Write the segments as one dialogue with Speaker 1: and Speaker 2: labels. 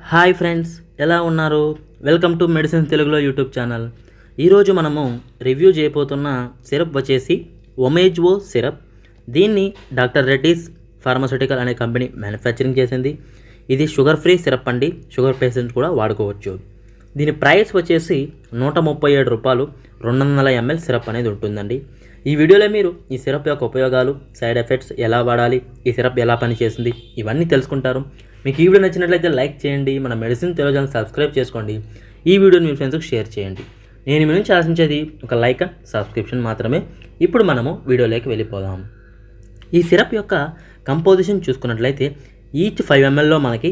Speaker 1: Hi friends, ఎలా ఉన్నారు? Welcome to medicines తెలుగులో యూట్యూబ్ ఛానల్. ఈరోజు మనము రివ్యూ చేయబోతున్న సిరప్ వచ్చేసి ఒమేజ్వో సిరప్. దీన్ని డాక్టర్ రెడ్డీస్ ఫార్మాస్యూటికల్ అనే కంపెనీ మ్యానుఫ్యాక్చరింగ్ చేసింది. ఇది షుగర్ ఫ్రీ సిరప్ అండి. షుగర్ పేషెంట్స్ కూడా వాడుకోవచ్చు. దీని ప్రైస్ వచ్చేసి 137 రూపాయలు. 200 ml సిరప్ అనేది ఉంటుందండి. ఈ వీడియోలో మీరు ఈ సిరప్ యొక్క ఉపయోగాలు, సైడ్ ఎఫెక్ట్స్, ఎలా వాడాలి, ఈ సిరప్ ఎలా పనిచేస్తుంది, ఇవన్నీ తెలుసుకుంటారు. మీకు ఈ వీడియో నచ్చినట్లయితే లైక్ చేయండి. మన మెడిసిన్ తెలుగు ఛానల్ సబ్స్క్రైబ్ చేసుకోండి. ఈ వీడియోని మీ ఫ్రెండ్స్కి షేర్ చేయండి. నేను మీ నుంచి ఆశించేది ఒక లైక్ అండ్ సబ్స్క్రిప్షన్ మాత్రమే. ఇప్పుడు మనము వీడియోలోకి వెళ్ళిపోదాం. ఈ సిరప్ యొక్క కంపోజిషన్ చూసుకున్నట్లయితే ఈచ్ 5 mlలో మనకి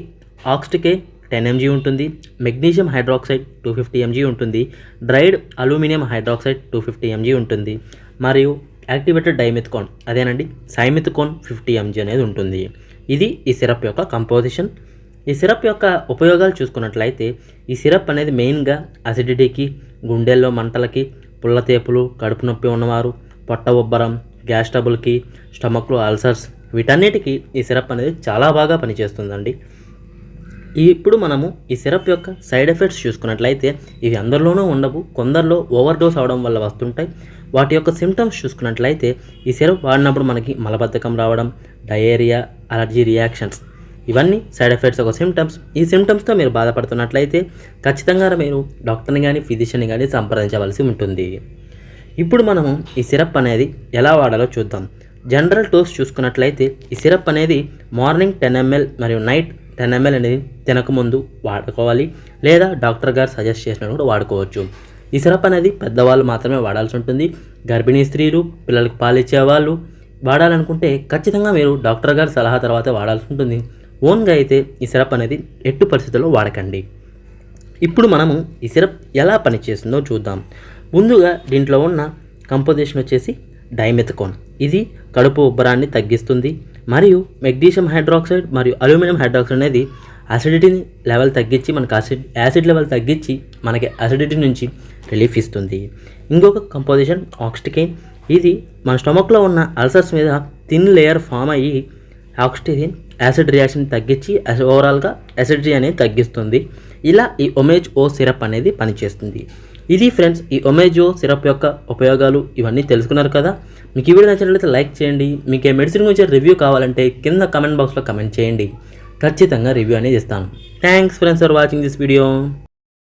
Speaker 1: ఆక్స్టికే 10 mg ఉంటుంది, మెగ్నీషియం హైడ్రాక్సైడ్ 250 mg ఉంటుంది, డ్రైడ్ అల్యూమినియం హైడ్రాక్సైడ్ 250 mg ఉంటుంది, మరియు యాక్టివేటెడ్ డైమిథికోన్ అదేనండి సైమిథికోన్ 50 mg అనేది ఉంటుంది. ఇది ఈ సిరప్ యొక్క కంపోజిషన్. ఈ సిరప్ యొక్క ఉపయోగాలు చూసుకున్నట్లయితే ఈ సిరప్ అనేది మెయిన్గా అసిడిటీకి, గుండెల్లో మంటలకి, పుల్లతేపులు, కడుపు నొప్పి ఉన్నవారు, పొట్ట ఉబ్బరం, గ్యాస్ ట్రబుల్కి, స్టమక్లో అల్సర్స్, వీటన్నిటికీ ఈ సిరప్ అనేది చాలా బాగా పనిచేస్తుందండి. ఇప్పుడు మనము ఈ సిరప్ యొక్క సైడ్ ఎఫెక్ట్స్ చూసుకున్నట్లయితే ఇవి అందరిలోనూ ఉండవు, కొందరిలో ఓవర్ డోస్ అవడం వల్ల వస్తుంటాయి. వాటి యొక్క సిమ్టమ్స్ చూసుకున్నట్లయితే ఈ సిరప్ వాడినప్పుడు మనకి మలబద్ధకం రావడం, డయేరియా, అలర్జీ రియాక్షన్స్, ఇవన్నీ సైడ్ ఎఫెక్ట్స్ ఒక సిమ్టమ్స్. ఈ సిమ్టమ్స్తో మీరు బాధపడుతున్నట్లయితే ఖచ్చితంగా మీరు డాక్టర్ని కానీ ఫిజిషియన్ని కానీ సంప్రదించవలసి ఉంటుంది. ఇప్పుడు మనము ఈ సిరప్ అనేది ఎలా వాడాలో చూద్దాం. జనరల్ డోస్ చూసుకున్నట్లయితే ఈ సిరప్ అనేది మార్నింగ్ 10 ml మరియు నైట్ 10 ml అనేది తినకముందు వాడుకోవాలి, లేదా డాక్టర్ గారు సజెస్ట్ చేసినట్టు కూడా వాడుకోవచ్చు. ఈ సిరప్ అనేది పెద్దవాళ్ళు మాత్రమే వాడాల్సి ఉంటుంది. గర్భిణీ స్త్రీలు, పిల్లలకు పాలిచ్చే వాళ్ళు వాడాలనుకుంటే ఖచ్చితంగా మీరు డాక్టర్ గారి సలహా తర్వాత వాడాల్సి ఉంటుంది. ఓన్గా అయితే ఈ సిరప్ అనేది ఎట్టి పరిస్థితుల్లో వాడకండి. ఇప్పుడు మనము ఈ సిరప్ ఎలా పనిచేస్తుందో చూద్దాం. ముందుగా దీంట్లో ఉన్న కంపోజిషన్ వచ్చేసి డైమిథికోన్. ఇది కడుపు ఉబ్బరాన్ని తగ్గిస్తుంది, మరియు మెగ్నీషియం హైడ్రాక్సైడ్ మరియు అల్యూమినియం హైడ్రాక్సైడ్ అనేది అసిడిటీని లెవెల్ తగ్గించి మనకి యాసిడ్ లెవెల్ తగ్గించి మనకి అసిడిటీ నుంచి రిలీఫ్ ఇస్తుంది. ఇంకొక కంపోజిషన్ ఆక్స్టికేన్. ఇది మన స్టమక్లో ఉన్న అల్సర్స్ మీద థిన్ లేయర్ ఫామ్ అయ్యి ఆక్సిజన్ యాసిడ్ రియాక్షన్ తగ్గించి ఓవరాల్గా అసిడిటీ అనేది తగ్గిస్తుంది. ఇలా ఈ ఒమేజ్వో సిరప్ అనేది పనిచేస్తుంది. ఇది ఫ్రెండ్స్ ఈ ఒమేజ్వో సిరప్ యొక్క ఉపయోగాలు. ఇవన్నీ తెలుసుకున్నారు కదా. మీకు ఈ వీడియో నచ్చినట్లయితే లైక్ చేయండి. మీకు ఏ మెడిసిన్ గురించి రివ్యూ కావాలంటే కింద కమెంట్ బాక్స్లో కమెంట్ చేయండి. ఖచ్చితంగా రివ్యూ అనేది ఇస్తాను. Thanks friends for watching this video.